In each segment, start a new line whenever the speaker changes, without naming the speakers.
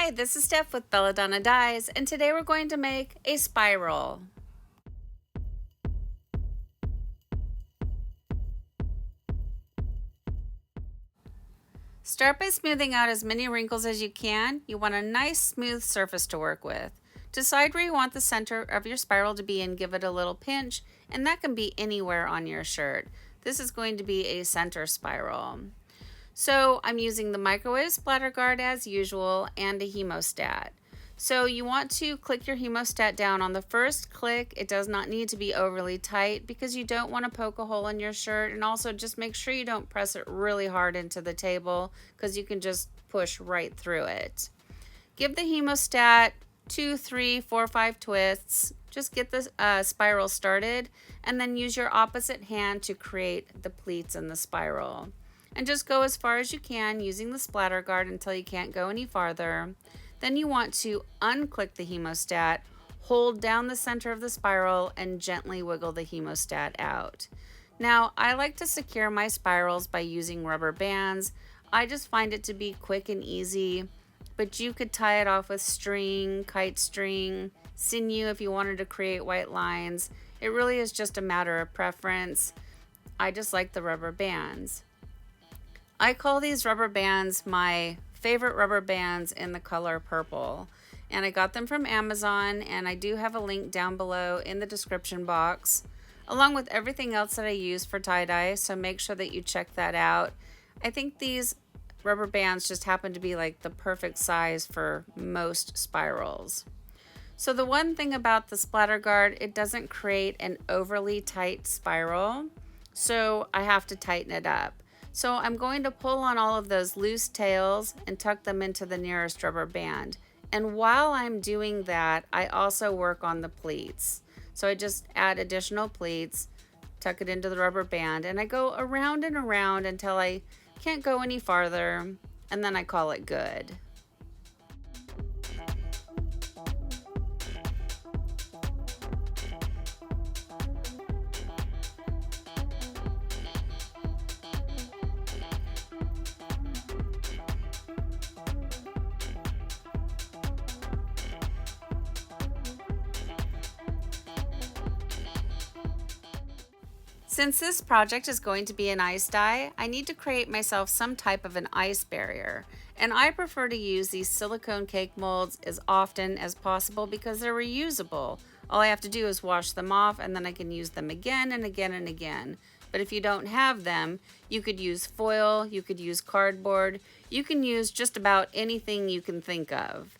Hi, this is Steph with Belladonna Dyes, and today we're going to make a spiral. Start by smoothing out as many wrinkles as you can. You want a nice smooth surface to work with. Decide where you want the center of your spiral to be and give it a little pinch, and that can be anywhere on your shirt. This is going to be a center spiral. So I'm using the microwave splatter guard as usual and a hemostat. So you want to click your hemostat down on the first click. It does not need to be overly tight because you don't want to poke a hole in your shirt, and also just make sure you don't press it really hard into the table because you can just push right through it. Give the hemostat 2, 3, 4, 5 twists. Just get the spiral started and then use your opposite hand to create the pleats in the spiral. And just go as far as you can using the splatter guard until you can't go any farther. Then you want to unclick the hemostat, hold down the center of the spiral, and gently wiggle the hemostat out. Now, I like to secure my spirals by using rubber bands. I just find it to be quick and easy, but you could tie it off with string, kite string, sinew if you wanted to create white lines. It really is just a matter of preference. I just like the rubber bands. I call these rubber bands my favorite rubber bands in the color purple, and I got them from Amazon, and I do have a link down below in the description box along with everything else that I use for tie-dye, so make sure that you check that out. I think these rubber bands just happen to be like the perfect size for most spirals. So the one thing about the splatter guard, it doesn't create an overly tight spiral, so I have to tighten it up. So I'm going to pull on all of those loose tails and tuck them into the nearest rubber band. And while I'm doing that, I also work on the pleats. So I just add additional pleats, tuck it into the rubber band, and I go around and around until I can't go any farther, and then I call it good. Since this project is going to be an ice dye, I need to create myself some type of an ice barrier. And I prefer to use these silicone cake molds as often as possible because they're reusable. All I have to do is wash them off and then I can use them again and again and again. But if you don't have them, you could use foil, you could use cardboard, you can use just about anything you can think of.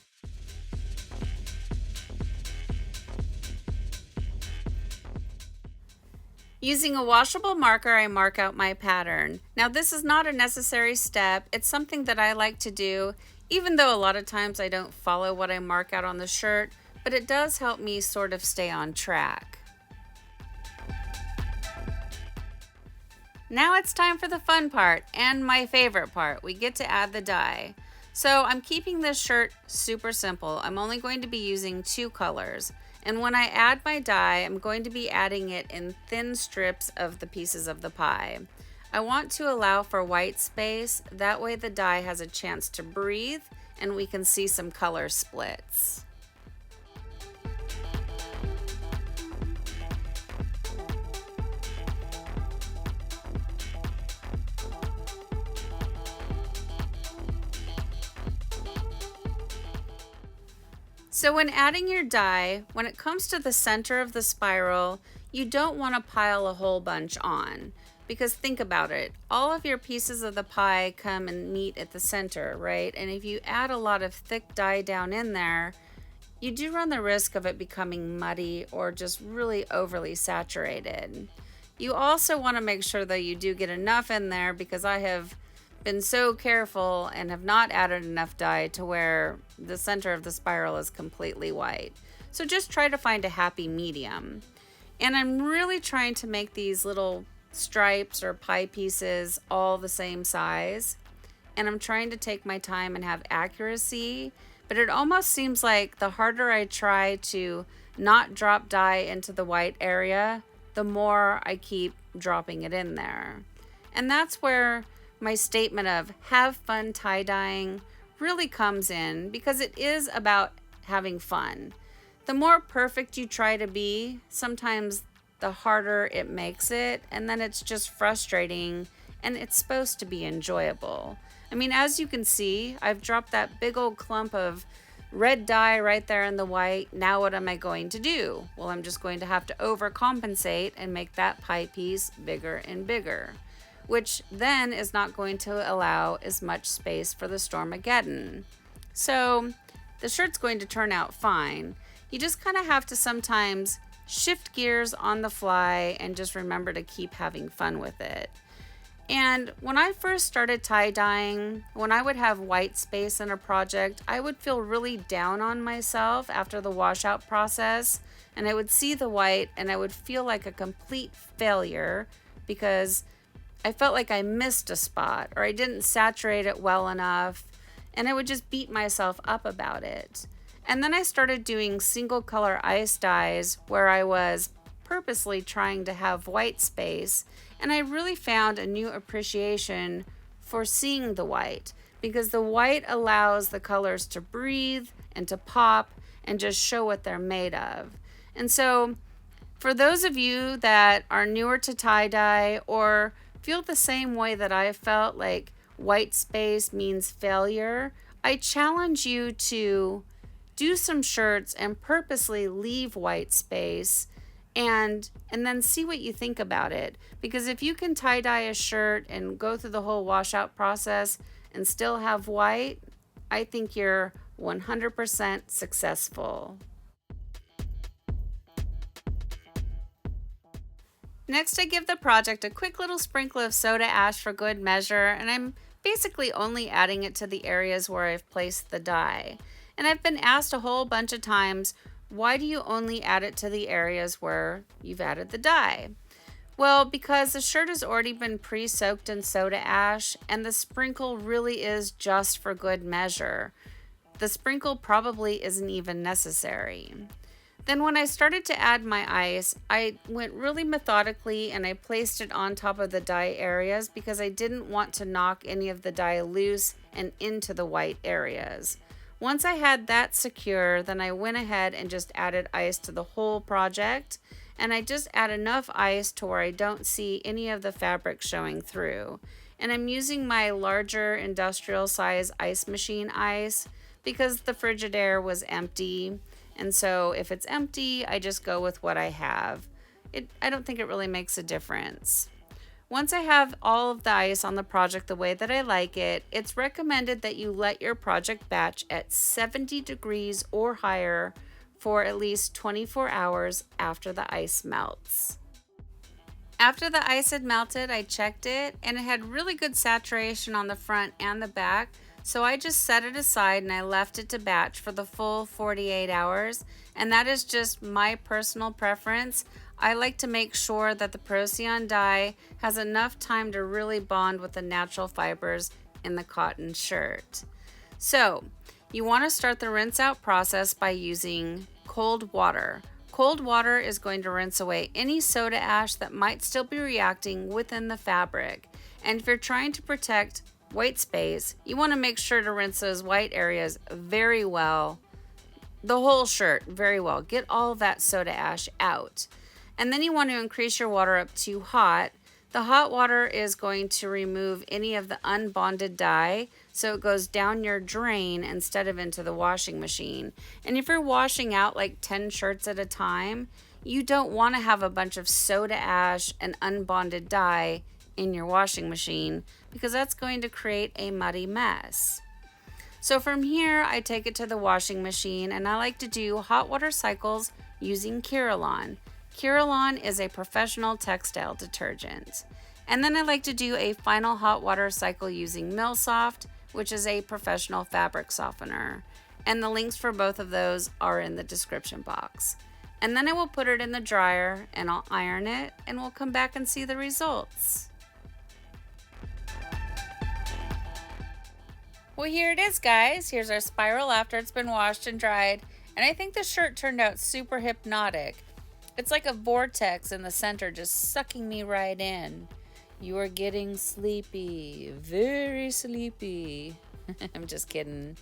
Using a washable marker, I mark out my pattern. Now, this is not a necessary step. It's something that I like to do, even though a lot of times I don't follow what I mark out on the shirt, but it does help me sort of stay on track. Now it's time for the fun part and my favorite part. We get to add the dye. So I'm keeping this shirt super simple. I'm only going to be using 2 colors. And when I add my dye, I'm going to be adding it in thin strips of the pieces of the pie. I want to allow for white space. That way the dye has a chance to breathe and we can see some color splits. So when adding your dye, when it comes to the center of the spiral, you don't want to pile a whole bunch on, because think about it, all of your pieces of the pie come and meet at the center, right? And if you add a lot of thick dye down in there, you do run the risk of it becoming muddy or just really overly saturated. You also want to make sure that you do get enough in there, because I have been so careful and have not added enough dye to where the center of the spiral is completely white. So just try to find a happy medium. And I'm really trying to make these little stripes or pie pieces all the same size. And I'm trying to take my time and have accuracy, but it almost seems like the harder I try to not drop dye into the white area, the more I keep dropping it in there. And that's where my statement of have fun tie-dyeing really comes in because it is about having fun. The more perfect you try to be, sometimes the harder it makes it, and then it's just frustrating, and it's supposed to be enjoyable. I mean, as you can see, I've dropped that big old clump of red dye right there in the white. Now what am I going to do? Well, I'm just going to have to overcompensate and make that pie piece bigger and bigger, which then is not going to allow as much space for the Stormageddon. So the shirt's going to turn out fine. You just kind of have to sometimes shift gears on the fly and just remember to keep having fun with it. And when I first started tie-dyeing, when I would have white space in a project, I would feel really down on myself after the washout process, and I would see the white and I would feel like a complete failure because I felt like I missed a spot or I didn't saturate it well enough, and I would just beat myself up about it. And then I started doing single color ice dyes where I was purposely trying to have white space, and I really found a new appreciation for seeing the white because the white allows the colors to breathe and to pop and just show what they're made of. And so for those of you that are newer to tie-dye or feel the same way that I felt, like white space means failure, I challenge you to do some shirts and purposely leave white space and then see what you think about it. Because if you can tie-dye a shirt and go through the whole washout process and still have white, I think you're 100% successful. Next, I give the project a quick little sprinkle of soda ash for good measure, and I'm basically only adding it to the areas where I've placed the dye. And I've been asked a whole bunch of times, why do you only add it to the areas where you've added the dye? Well, because the shirt has already been pre-soaked in soda ash, and the sprinkle really is just for good measure. The sprinkle probably isn't even necessary. Then when I started to add my ice, I went really methodically and I placed it on top of the dye areas because I didn't want to knock any of the dye loose and into the white areas. Once I had that secure, then I went ahead and just added ice to the whole project, and I just add enough ice to where I don't see any of the fabric showing through. And I'm using my larger industrial size ice machine ice because the Frigidaire was empty. And so if it's empty, I just go with what I have. I don't think it really makes a difference. Once I have all of the ice on the project the way that I like it, it's recommended that you let your project batch at 70 degrees or higher for at least 24 hours after the ice melts. After the ice had melted, I checked it and it had really good saturation on the front and the back. So I just set it aside and I left it to batch for the full 48 hours. And that is just my personal preference. I like to make sure that the procion dye has enough time to really bond with the natural fibers in the cotton shirt. So you want to start the rinse out process by using cold water. Cold water is going to rinse away any soda ash that might still be reacting within the fabric. And if you're trying to protect white space, you want to make sure to rinse those white areas very well, the whole shirt very well. Get all of that soda ash out. And then you want to increase your water up to hot. The hot water is going to remove any of the unbonded dye, so it goes down your drain instead of into the washing machine. And if you're washing out like 10 shirts at a time, you don't want to have a bunch of soda ash and unbonded dye in your washing machine because that's going to create a muddy mess. So from here, I take it to the washing machine and I like to do hot water cycles using Kirillon. Kirillon is a professional textile detergent. And then I like to do a final hot water cycle using Millsoft, which is a professional fabric softener. And the links for both of those are in the description box. And then I will put it in the dryer and I'll iron it and we'll come back and see the results. Well, here it is, guys. Here's our spiral after it's been washed and dried. And I think the shirt turned out super hypnotic. It's like a vortex in the center just sucking me right in. You are getting sleepy, very sleepy. I'm just kidding.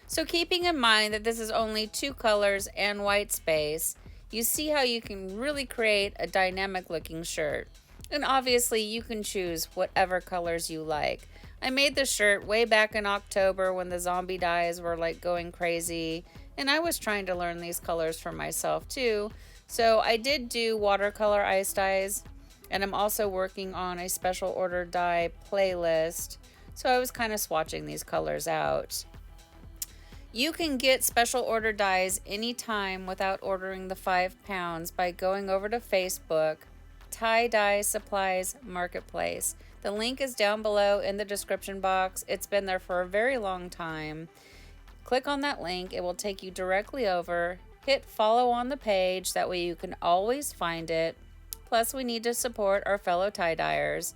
So keeping in mind that this is only 2 colors and white space, you see how you can really create a dynamic looking shirt. And obviously you can choose whatever colors you like. I made the shirt way back in October when the zombie dyes were like going crazy, and I was trying to learn these colors for myself too. So I did do watercolor ice dyes, and I'm also working on a special order dye playlist. So I was kind of swatching these colors out. You can get special order dyes anytime without ordering the 5 pounds by going over to Facebook, Tie-Dye Supplies Marketplace. The link is down below in the description box. It's been there for a very long time. Click on that link. It will take you directly over. Hit follow on the page. That way you can always find it. Plus, we need to support our fellow tie-dyers.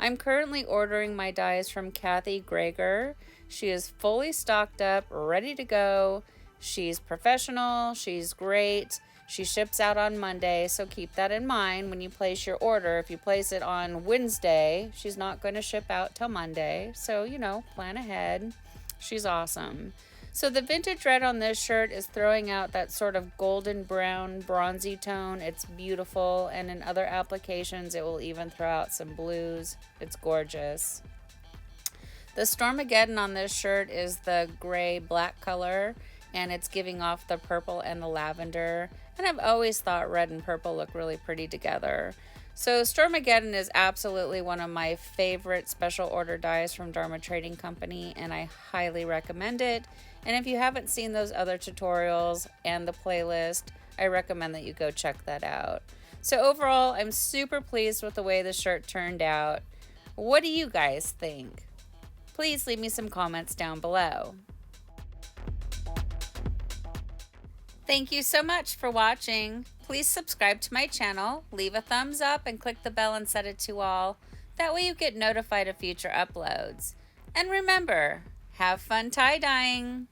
I'm currently ordering my dyes from Kathy Greger. She is fully stocked up, ready to go. She's professional. She's great. She ships out on Monday, so keep that in mind when you place your order. If you place it on Wednesday, she's not going to ship out till Monday. So, plan ahead. She's awesome. So the vintage red on this shirt is throwing out that sort of golden brown bronzy tone. It's beautiful, and in other applications it will even throw out some blues. It's gorgeous. The Stormageddon on this shirt is the gray black color, and it's giving off the purple and the lavender. And I've always thought red and purple look really pretty together. So Stormageddon is absolutely one of my favorite special order dyes from Dharma Trading Company, and I highly recommend it. And if you haven't seen those other tutorials and the playlist, I recommend that you go check that out. So overall, I'm super pleased with the way the shirt turned out. What do you guys think? Please leave me some comments down below. Thank you so much for watching. Please subscribe to my channel, leave a thumbs up, and click the bell and set it to all. That way you get notified of future uploads. And remember, have fun tie-dyeing!